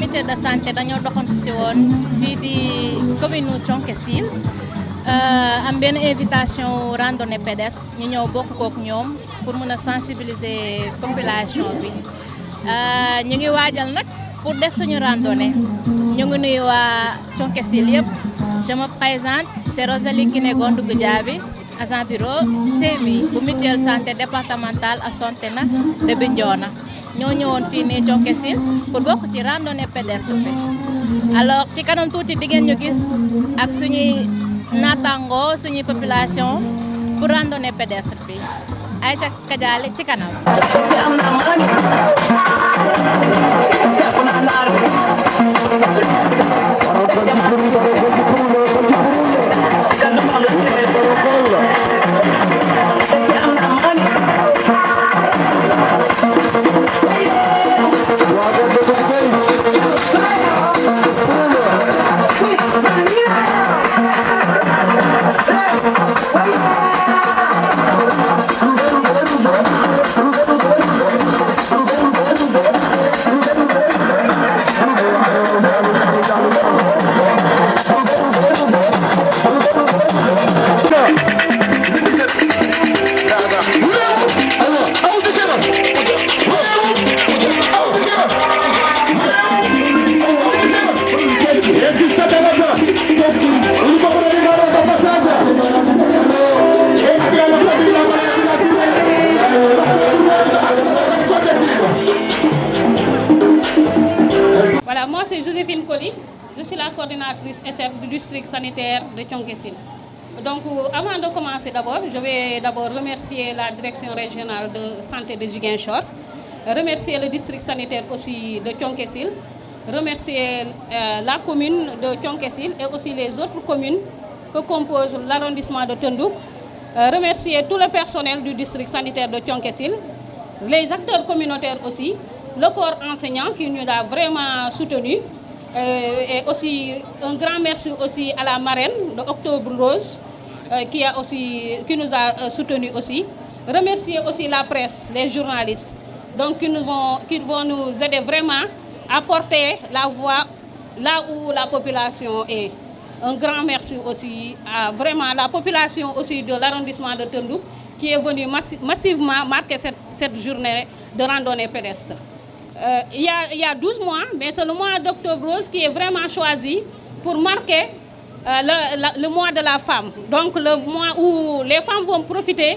unité de santé dañoo doxantu si woon fii di commune Thionck Essyl am benn invitation randonnée pédestre ñu ñëw bokk kook ñoom pour mën a sensibiliser population bi ñu ngi waajal nag pour def suñu randonnée ñu ngi nuyu waa Thionck Essyl yëpp. Je me présente, c'est Rosalie Kiné Gondou Goudiaby, agent bureau CMI bu mutuelle santé départementale ak Sontena de Bignona ñoo ñëwoon fii nii Thionck Essyl pour bokk ci randonnée pédestre bi. Alors ci kanam tuuti di ngeen ñu gis ak suñuy naataangoo suñuy population pour randonnée pédestre bi ay ca Kadiali ci kanam. Voilà, moi c'est Joséphine Colly, je suis la coordinatrice SF du district sanitaire de Thionck Essyl. Donc avant de commencer je vais d'abord remercier la direction régionale de santé de Ziguinchor, remercier le district sanitaire aussi de Thionck Essyl, remercier la commune de Thionck Essyl et aussi les autres communes que compose l'arrondissement de Tendouk, remercier tout le personnel du district sanitaire de Thionck Essyl, les acteurs communautaires aussi, le corps enseignant qui nous a vraiment soutenus, et aussi un grand merci aussi à la marraine de Octobre Rose qui nous a soutenus aussi. Remercier aussi la presse, les journalistes, donc qui vont nous aider vraiment à porter la voix là où la population est. Un grand merci aussi à vraiment la population aussi de l'arrondissement de Tendouk qui est venue massivement marquer cette journée de randonnée pédestre. Il y a 12 mois, mais c'est le mois d'Octobre Rose qui est vraiment choisi pour marquer le mois de la femme. Donc le mois où les femmes vont profiter,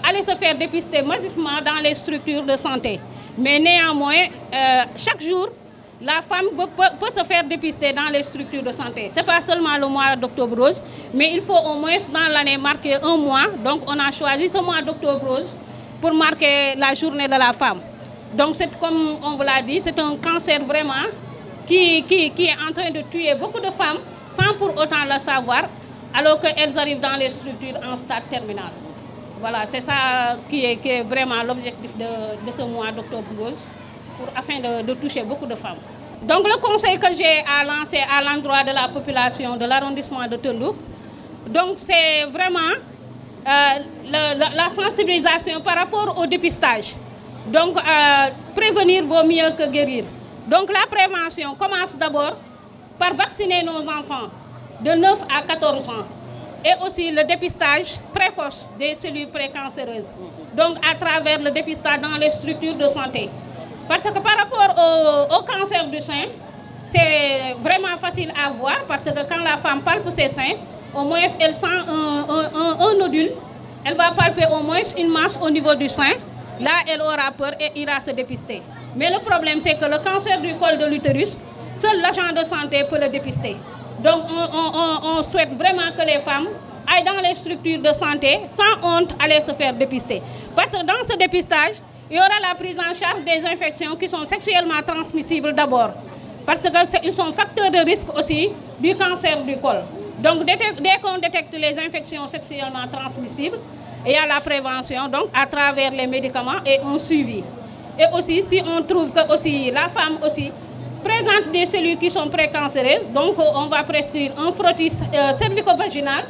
aller se faire dépister massivement dans les structures de santé. Mais néanmoins, chaque jour, la femme peut se faire dépister dans les structures de santé. Ce n'est pas seulement le mois d'Octobre Rose, mais il faut au moins dans l'année marquer un mois. Donc on a choisi ce mois d'Octobre Rose pour marquer la journée de la femme. Donc comme on vous l'a dit, c'est un cancer vraiment qui est en train de tuer beaucoup de femmes sans pour autant le savoir, alors qu'elles arrivent dans les structures en stade terminal. Voilà, c'est ça qui est vraiment l'objectif de ce mois d'Octobre Rose, afin de toucher beaucoup de femmes. Donc le conseil que j'ai à lancer à l'endroit de la population de l'arrondissement de Tendouk, donc c'est vraiment la sensibilisation par rapport au dépistage. Donc prévenir vaut mieux que guérir. Donc la prévention commence d'abord par vacciner nos enfants de 9 à 14 ans et aussi le dépistage précoce des cellules précancéreuses. Donc à travers le dépistage dans les structures de santé. Parce que par rapport au cancer du sein, c'est vraiment facile à voir parce que quand la femme palpe ses seins, au moins elle sent un nodule, elle va palper au moins une masse au niveau du sein. Là, elle aura peur et ira se dépister. Mais le problème, c'est que le cancer du col de l'utérus, seul l'agent de santé peut le dépister. Donc, on souhaite vraiment que les femmes aillent dans les structures de santé sans honte aller se faire dépister. Parce que dans ce dépistage, il y aura la prise en charge des infections qui sont sexuellement transmissibles d'abord. Parce qu'ils sont facteurs de risque aussi du cancer du col. Donc, dès qu'on détecte les infections sexuellement transmissibles, il y a la prévention, donc à travers les médicaments et un suivi. Et aussi, si on trouve que aussi, la femme aussi présente des cellules qui sont précancéreuses, donc on va prescrire un frottis cervico-vaginal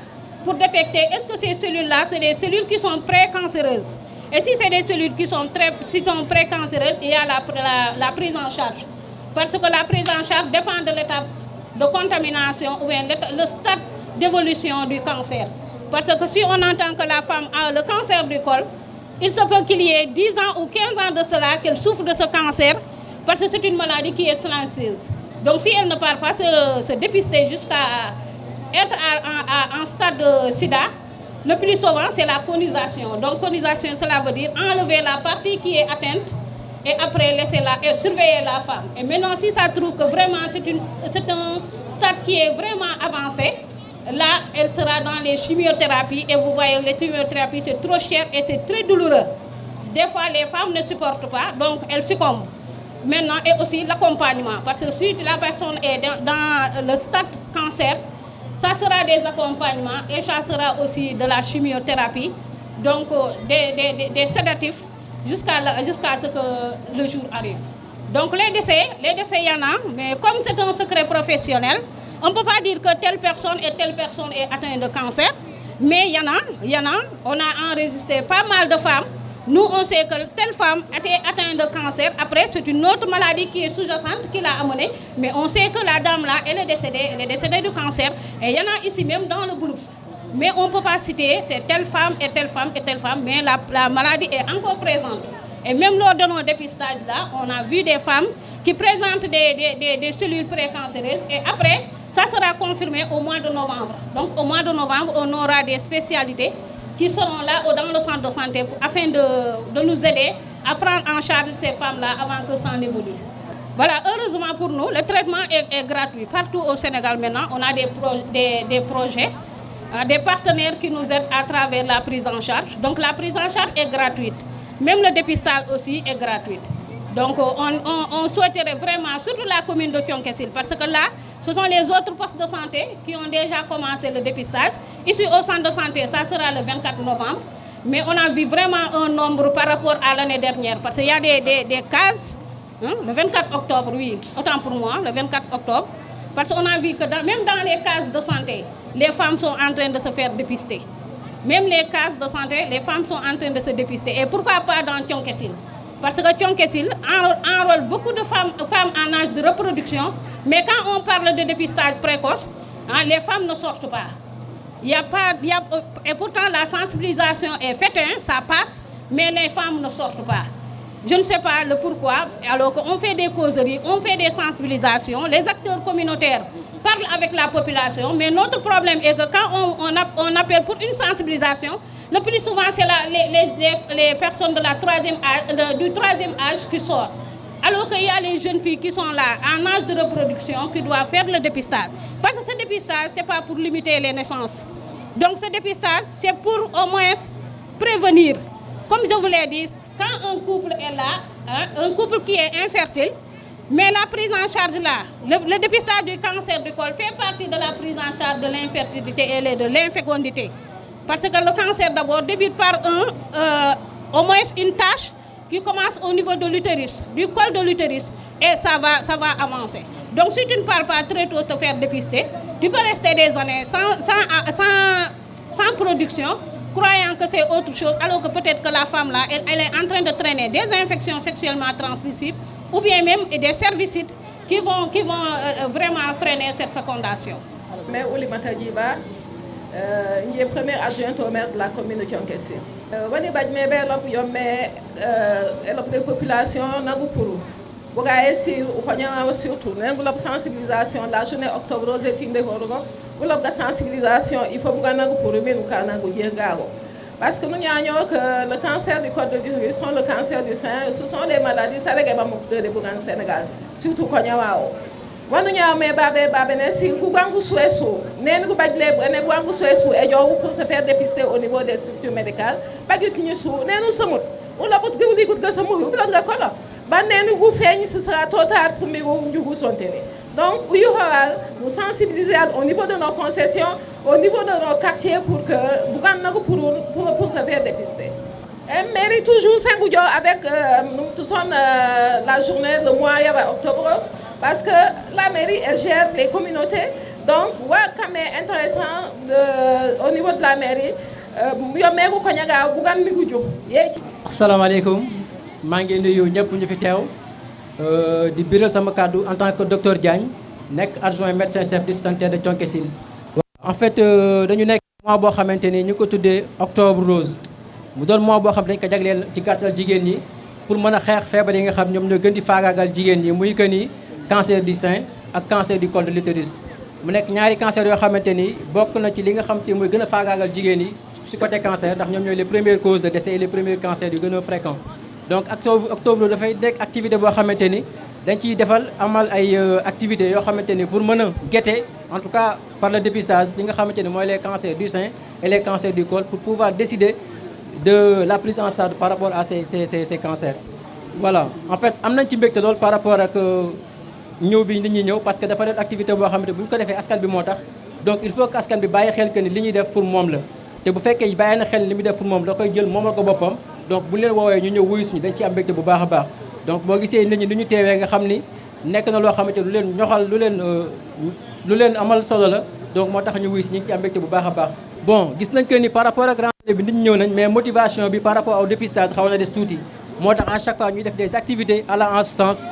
pour détecter est-ce que ces cellules-là, c'est des cellules qui sont précancéreuses. Et si c'est des cellules qui sont précancéreuses, il y a la prise en charge parce que la prise en charge dépend de l'étape de contamination ou bien le stade d'évolution du cancer. Parce que si on entend que la femme a le cancer du col, il se peut qu'il y ait 10 ans ou 15 ans de cela qu'elle souffre de ce cancer, parce que c'est une maladie qui est silencieuse. Donc si elle ne part pas se dépister jusqu'à être en stade de sida, le plus souvent c'est la conisation. Donc conisation, cela veut dire enlever la partie qui est atteinte et après laisser surveiller la femme. Et maintenant si ça trouve que vraiment c'est un stade qui est vraiment avancé, là elle sera dans les chimiothérapies et vous voyez les chimiothérapies c'est trop cher et c'est très douloureux. Des fois les femmes ne supportent pas, donc elles succombent. Maintenant et aussi l'accompagnement, parce que si la personne est dans le stade cancer, ça sera des accompagnements et ça sera aussi de la chimiothérapie, donc des sédatifs jusqu'à ce que le jour arrive. Donc les décès, il y en a, mais comme c'est un secret professionnel, on ne peut pas dire que telle personne est atteinte de cancer, mais il y en a, on a enregistré pas mal de femmes. Nous, on sait que telle femme était atteinte de cancer. Après, c'est une autre maladie qui est sous-jacente qui l'a amenée. Mais on sait que la dame là, elle est décédée du cancer. Et il y en a ici même dans le Boulouf. Mais on ne peut pas citer, c'est telle femme et telle femme et telle femme. Mais la maladie est encore présente. Et même lors de nos dépistages là, on a vu des femmes qui présentent des cellules précancéreuses. Et après, ça sera confirmé au mois de novembre. Donc au mois de novembre, on aura des spécialités qui seront là dans le centre de santé afin de nous aider à prendre en charge ces femmes-là avant que ça n'évolue. Voilà, heureusement pour nous, le traitement est gratuit. Partout au Sénégal maintenant, on a des projets, des partenaires qui nous aident à travers la prise en charge. Donc la prise en charge est gratuite. Même le dépistage aussi est gratuit. Donc on souhaiterait vraiment, surtout la commune de Thionck-Essyl, parce que là, ce sont les autres postes de santé qui ont déjà commencé le dépistage. Ici au centre de santé, ça sera le 24 novembre. Mais on a vu vraiment un nombre par rapport à l'année dernière. Parce qu'il y a des cases, hein, le 24 octobre, oui, autant pour moi, le 24 octobre. Parce qu'on a vu que même dans les cases de santé, les femmes sont en train de se faire dépister. Même les cases de santé, les femmes sont en train de se dépister. Et pourquoi pas dans Thionck-Essyl? Parce que Thionck-Essyl enrôle beaucoup de femmes en âge de reproduction. Mais quand on parle de dépistage précoce, hein, les femmes ne sortent pas. Et pourtant la sensibilisation est faite, hein, ça passe, mais les femmes ne sortent pas. Je ne sais pas le pourquoi, alors qu'on fait des causeries, on fait des sensibilisations, les acteurs communautaires parlent avec la population, mais notre problème est que quand on appelle pour une sensibilisation, le plus souvent c'est les personnes de du troisième âge qui sortent. Alors qu'il y a les jeunes filles qui sont là, en âge de reproduction, qui doivent faire le dépistage. Parce que ce dépistage, ce n'est pas pour limiter les naissances. Donc ce dépistage, c'est pour au moins prévenir. Comme je vous l'ai dit, quand un couple est là, hein, un couple qui est infertile, mais la prise en charge là, le dépistage du cancer du col fait partie de la prise en charge de l'infertilité et de l'infécondité. Parce que le cancer d'abord débute par au moins une tache qui commence au niveau de l'utérus, du col de l'utérus, et ça va avancer. Donc si tu ne pars pas très tôt te faire dépister, tu peux rester des années sans production, croyant que c'est autre chose, alors que peut-être que la femme là, elle est en train de traîner des infections sexuellement transmissibles, ou bien même des cervicides qui vont vraiment freiner cette fécondation. Mais Oulimata Djiba, il est première adjointe au maire de la commune de Thionck-Essyl. Wani badme be lop yomme elop de population nagu puru. Boga esi ukonya surtout nengu lop sensibilisation la journée octobre rose tinde horogo. Lop ga sensibilisation il faut boga nagu puru mais nuka nagu jengago. Parce que nous avons que le cancer du col de l'utérus, le cancer du sein, ce sont les maladies ça les gaba beaucoup de au Sénégal, surtout konya wao. Wanu nyame babe nesi kugangu suesu nenu badle ene gwangu suesu e jowu pour se faire dépister au niveau des structures médicales bagi kinyu su nenu samut wala bot gudi gut ga samu bu la kola ba nenu gu feñ ce sera trop tard pour mi gu njugu sontene. Donc uyu hawal nous sensibiliser au niveau de nos concessions, au niveau de nos quartiers pour que bugan nago pour se faire dépister. Elle mérite toujours Saint-Goudio avec la journée, le mois octobre rose. Parce que la mairie elle gère les communautés, donc quand même intéressant au niveau de la mairie. Assalamu alaikum, maa ngi nuyu ñëpp ñu fi teew di biral sama kàddu en tant que docteur Diagne nekk adjoint médecin chef du sanitaire de Thionck-Essyl. En fait dañu nekk mois boo xamante ni ñu ko tuddee octobre rose mu doon mois boo xam dañ ko jagleel ci gàttal jigéen ñi pour mën a xeex feebar yi nga xam ñoom ñoo gën di faagaagal jigéen ñi muy que ni cancer du sein ak cancer du col de l'utérus. mu nekk ñaari cancer yoo xamante ni bokk na ci li nga xam te mooy gën a faagaagal jigéen yi ci côté cancer ndax ñoom ñooy les premières causes de décès et les premiers cancers yu gën a fréquents. donc octobre dafay nekk activité boo xamante ni dañ ciy defal amal ay activités yoo xamante ni pour mën a guetter en tout cas par le dépistage li nga xamante ni mooy les cancers du sein et les cancers du col pour pouvoir décider de la prise en charge par rapport à ces cancers. voilà en fait am nañ ci mbégte lool par rapport ak ñëw bi nit ñi ñëw parce que dafa def activité boo xamante bu ñu ko defee askan bi moo tax donc il faut que askan bi bàyyi xel que ni li ñuy def pour moom la te bu fekkee bàyyi na xel li muy def pour moom da koy jël moomal ko boppam donc bu leen woowee ñu ñëw wuyu suñu dañ ci am mbégte bu baax a baax. donc boo gisee nit ñi ni ñu teewee nga xam ni nekk na loo xamante lu leen ñoxal lu leen amal solo la donc moo tax ñu wuyu si ñu ngi ci am mbégte bu baax a baax. bon gis nañ que ni par rapport ak rentrée bi nit ñi ñëw nañ mais motivation bi par rapport au dépistage xaw na des tuuti moo tax à chaque fois ñuy def des activités allant en ce sens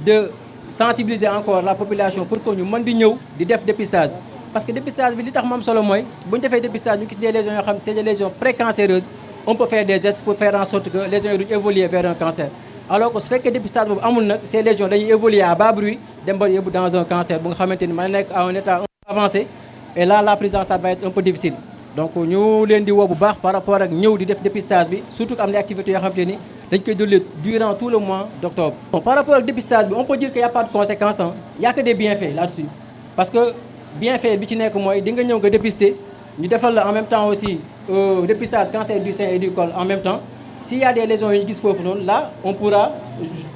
de sensibiliser encore la population pour que ñu mën di ñëw di def dépistage. parce que dépistage bi li tax mu am solo mooy bu ñu defee dépistage ñu gis des lésions yoo xam ne c'est des lésions précancéreuses on peut faire des gestes pour faire en sorte que lésions yi duñu évoluer vers un cancer. alors que su fekkee dépistage boobu amul nag ces lésions dañuy évoluer à bas bruit dem ba yóbbu dans un cancer bu nga xamante ni mën na nekk à un état avancé et là la prise en charge va être un peu difficile. donc ñu leen di woo bu baax par rapport ak ñëw di def dépistage bi surtout que am na activités yoo xamante ni dañ koy dolli durant tout le mois d'octobre. bon par rapport ak dépistage bi on peut dire que y a pas de conséquences il y a que des bienfaits là-dessus parce que bienfait bi ci nekk mooy di nga ñëw nga dépister ñu defal la en même temps aussi dépistage cancer du sein et du col en même temps. S'il y a des lésions yu ñu gis foofu noonu là on pourra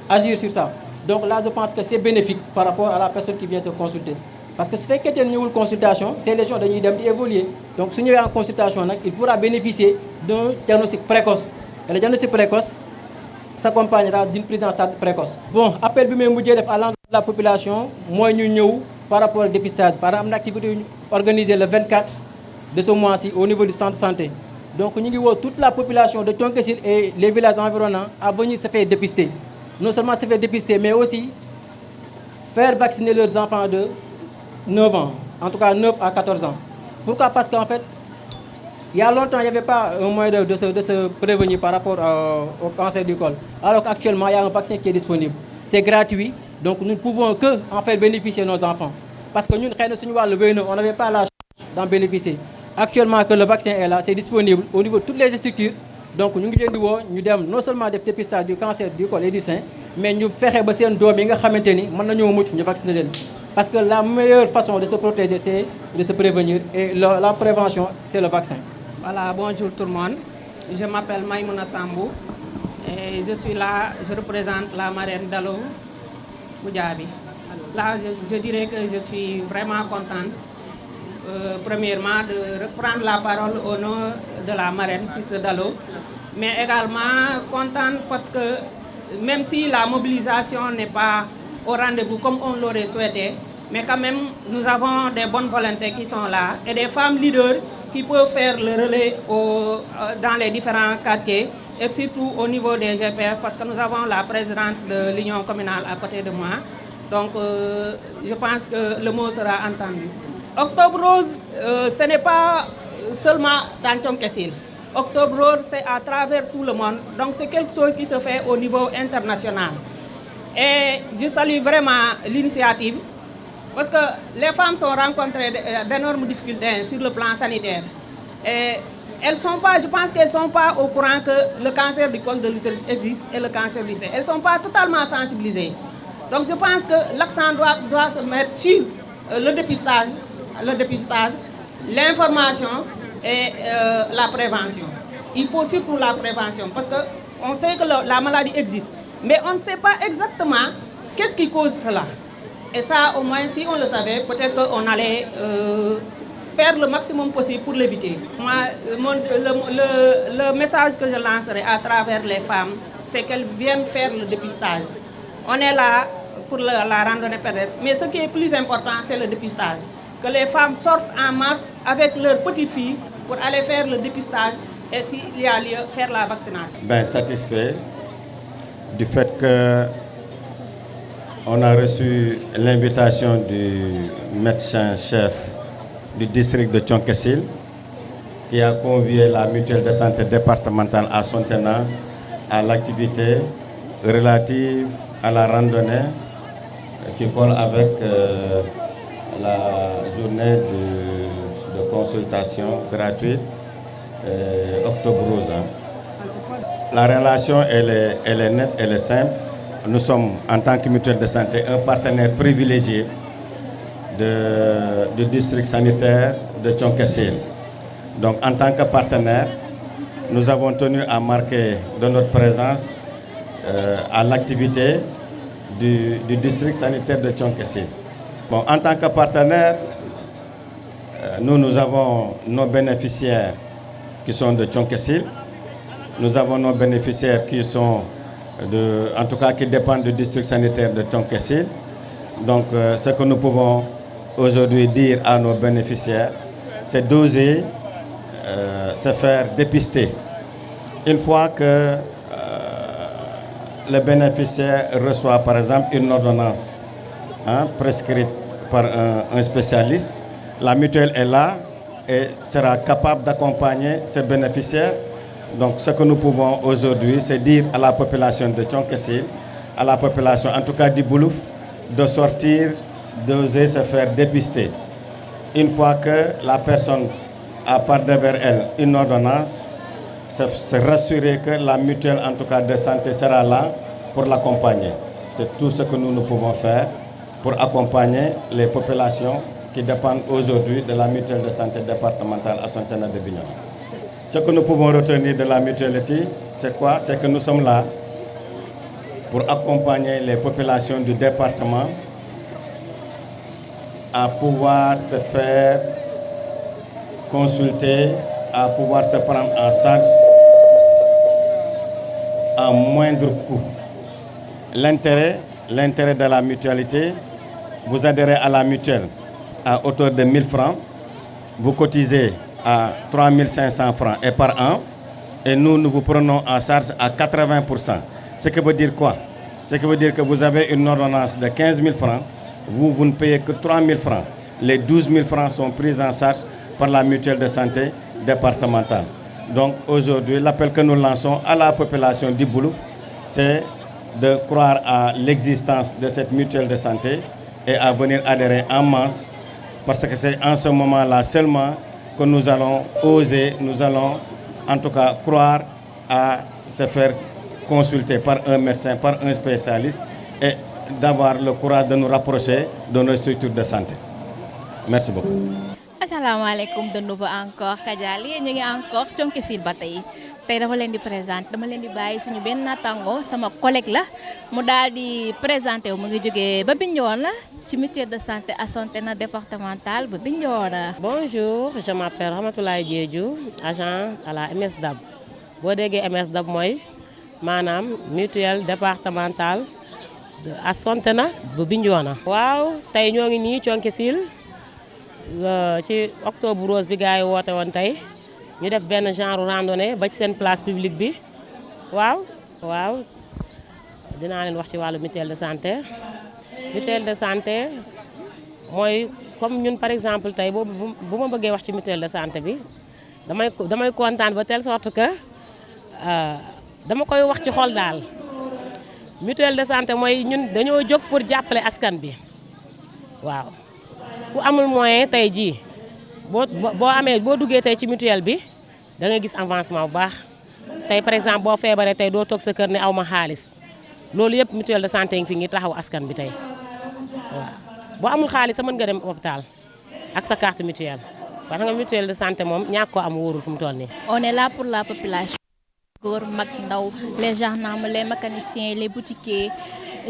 agir sur ça donc là je pense que c'est bénéfique par rapport à la personne qui vient se consulter parce que su fekkee ne ñëwul consultation ces lésions dañuy dem di évoluer donc su ñëwee en consultation nag il pourra bénéficier d'un diagnostic précoce et le diagnostic précoce s'accompagnera d'une prise en charge précoce. bon appel bi may mujjee def à l'endroit de la population mooy ñu ñëw par rapport au dépistage par exemple am na activité yu ñu organisée le 24 de ce mois-ci au niveau du centre de santé. donc ñu ngi woo toute la population de Thionck-Essyl et les villages environnants à venir se faire dépister non seulement se faire dépister mais aussi faire vacciner leurs enfants de 9 ans en tout cas 9 à 14 ans. pourquoi parce qu'en fait il y a longtemps il n'y avait pas un moyen de se prévenir par rapport au cancer du col alors qu'actuellement il y a un vaccin qui est disponible c'est gratuit donc nous ne pouvons que en faire bénéficier nos enfants parce que ñun xëy na suñu wàllu wéy na on n'avait pas la chance d'en bénéficier. actuellement que le vaccin est là c'est disponible au niveau de toutes les structures donc ñu ngi leen di woo ñu dem non seulement def dépistage du cancer du col et du sein mais ñu fexe ba seen doom yi nga xamante ni mën nañoo mucc ñu vacciner leen parce que la meilleure façon de se protéger c'est de se prévenir et la prévention c'est le vaccin. Voilà, bonjour tout le monde. Je m'appelle Maïmouna Sambou et je suis là, je représente la marraine d'Allo Goudiaby. Là, je dirais que je suis vraiment contente. Premièrement, de reprendre la parole au nom de la marraine Sister Dallo, mais également contente parce que même si la mobilisation n'est pas au rendez-vous comme on l'aurait souhaité, mais quand même nous avons des bonnes volontés qui sont là et des femmes leaders qui peuvent faire le relais dans les différents quartiers et surtout au niveau des GPF parce que nous avons la présidente de l'union communale à côté de moi. Donc je pense que le mot sera entendu. Octobre Rose, ce n'est pas seulement dans Thionck-Essyl. Octobre Rose, c'est à travers tout le monde. Donc c'est quelque chose qui se fait au niveau international. Et je salue vraiment l'initiative parce que les femmes sont rencontrées d'énormes difficultés sur le plan sanitaire. Et elles sont pas, je pense qu'elles ne sont pas au courant que le cancer du col de l'utérus existe et le cancer du sein. Elles ne sont pas totalement sensibilisées. Donc je pense que l'accent doit se mettre sur le dépistage, l'information et la prévention. Il faut surtout la prévention parce qu'on sait que la maladie existe, mais on ne sait pas exactement qu'est-ce qui cause cela. Et ça, au moins, si on le savait, peut-être qu'on allait faire le maximum possible pour l'éviter. Moi, le message que je lancerai à travers les femmes, c'est qu'elles viennent faire le dépistage. On est là pour la randonnée pédestre, mais ce qui est plus important, c'est le dépistage. Que les femmes sortent en masse avec leurs petites filles pour aller faire le dépistage et s'il y a lieu, faire la vaccination. Bien satisfait du fait que on a reçu l'invitation du médecin-chef du district de Thionck-Essyl qui a convié la mutuelle de santé départementale à Sontena à l'activité relative à la randonnée qui colle avec la journée de consultation gratuite Octobre Rose. La relation, elle est nette, elle est simple. Nous sommes, en tant que mutuelle de santé, un partenaire privilégié du district sanitaire de Thionck-Essyl. Donc, en tant que partenaire, nous avons tenu à marquer de notre présence à l'activité du district sanitaire de Thionck-Essyl. Bon, en tant que partenaire, nous avons nos bénéficiaires qui sont de Thionck-Essyl. Nous avons nos bénéficiaires qui sont, en tout cas, qui dépendent du district sanitaire de Thionck-Essyl. Donc, ce que nous pouvons aujourd'hui dire à nos bénéficiaires, c'est d'oser se faire dépister. Une fois que le bénéficiaire reçoit, par exemple, une ordonnance prescrite par un spécialiste, la mutuelle est là et sera capable d'accompagner ces bénéficiaires. Donc, ce que nous pouvons aujourd'hui, c'est dire à la population de Thionck-Essyl, à la population, en tout cas du Boulouf, de sortir, d'oser se faire dépister. Une fois que la personne a par devers elle une ordonnance, se rassurer que la mutuelle, en tout cas de santé, sera là pour l'accompagner. C'est tout ce que nous pouvons faire pour accompagner les populations qui dépendent aujourd'hui de la mutuelle de santé départementale à Sontena de Bignona. Ce que nous pouvons retenir de la mutualité, c'est quoi? C'est que nous sommes là pour accompagner les populations du département à pouvoir se faire consulter, à pouvoir se prendre en charge à moindre coût. L'intérêt de la mutualité, vous adhérez à la mutuelle à hauteur de 1 000 francs, vous cotisez à 3 500 francs et par an, et nous vous prenons en charge à 80%. Ce qui veut dire quoi? Ce qui veut dire que vous avez une ordonnance de 15 000 francs, vous ne payez que 3 000 francs. Les 12 000 francs sont pris en charge par la mutuelle de santé départementale. Donc aujourd'hui, l'appel que nous lançons à la population du Boulouf, c'est de croire à l'existence de cette mutuelle de santé et à venir adhérer en masse, parce que c'est en ce moment-là seulement que nous allons oser, nous allons en tout cas croire à se faire consulter par un médecin, par un spécialiste et d'avoir le courage de nous rapprocher de nos structures de santé. Merci beaucoup. asalaamaaleykum de nouveau encore Kadiali ñu ngi encore Thionck-Essyl ba tey dama leen di présenter dama leen di bàyyi suñu benn natango sama collègue la mu daal di présenté wu mu ngi jógee ba Bignona ci mutuelle de santé à Sontena départementale ba Bignona. Bonjour, je m'appelle Ramatoulaye Diédhiou, agent à la MSDAB. boo déggee MSDAB mooy maanaam mutuelle départementale à Sontena ba Bignona. waaw tey ñoo ngi nii Thionck-Essyl ci octobre rose bi gars yi woote woon tey ñu def benn genre randonnée ba ci seen place publique bi waaw dinaa leen wax ci wàllu mutuelle de santé. mutuelle de santé mooy comme ñun par exemple tey bu ma bëggee wax ci mutuelle de santé bi damay kontaan ba telle sorte que dama koy wax ci xol daal. mutuelle de santé mooy ñun dañoo jóg pour jàppale askan bi waaw. ku amul moyen tey jii boo duggee tey ci mutuelle bi da nga gis avancement bu baax tey par exemple boo feebaree tey doo toog sa kër ne aw ma xaalis loolu yëpp mutuelle de santé ngi fi ngi taxaw askan bi tey waaw. boo amul xaalis sa mën nga dem hôpital ak sa carte mutuelle parce que mutuelle de santé moom ñàkk ko am wóorul fu mu toll nii. On est là pour la population. góor mag ndaw les gendarmes les mécaniciens les boutiquiers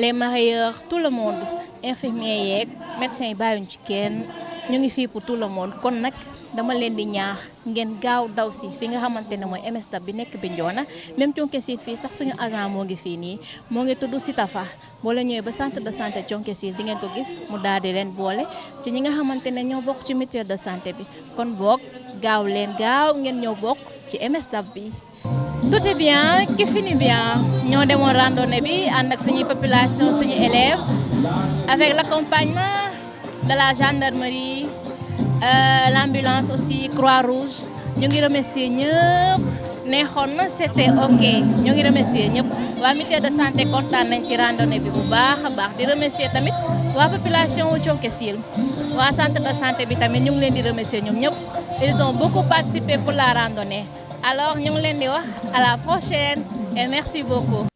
les mareyeurs tout le monde infirmiers yeeg médecins yi bàyyuñ ci kenn ñu ngi fii pour tout le monde kon nag dama leen di ñaax ngeen gaaw daw si fi nga xamante ne mooy MSDAB bi nekk Bignona même Thionck-Essyl fii sax suñu agent moo ngi fii nii moo ngi tudd Sitafa boo la ñëwee ba centre de santé Thionck-Essyl di ngeen ko gis mu daal di leen boole ci ñi nga xamante ne ñoo bokk ci mutuelle de santé bi kon boog gaaw ngeen ñëw bokk ci MSDAB bi. Tout est bien, qui finit bien. Nous avons randonnée bi ànd ak suñuy population suñu élèves avec l'accompagnement de la gendarmerie, l'ambulance aussi, Croix-Rouge. Ñu ngi remercier ñëpp neexoon na c'était ok ñu ngi remercier ñëpp waa mutuelle de santé kontaan nañ ci randonnée bi bu baax a baax di remercier tamit waa population wu Thionck-Essyl waa centre de santé bi tamit ñu ngi leen di remercier ñoom ñëpp ils ont beaucoup participé pour la randonnée alors ñu ngi leen di wax à la prochaine et merci beaucoup.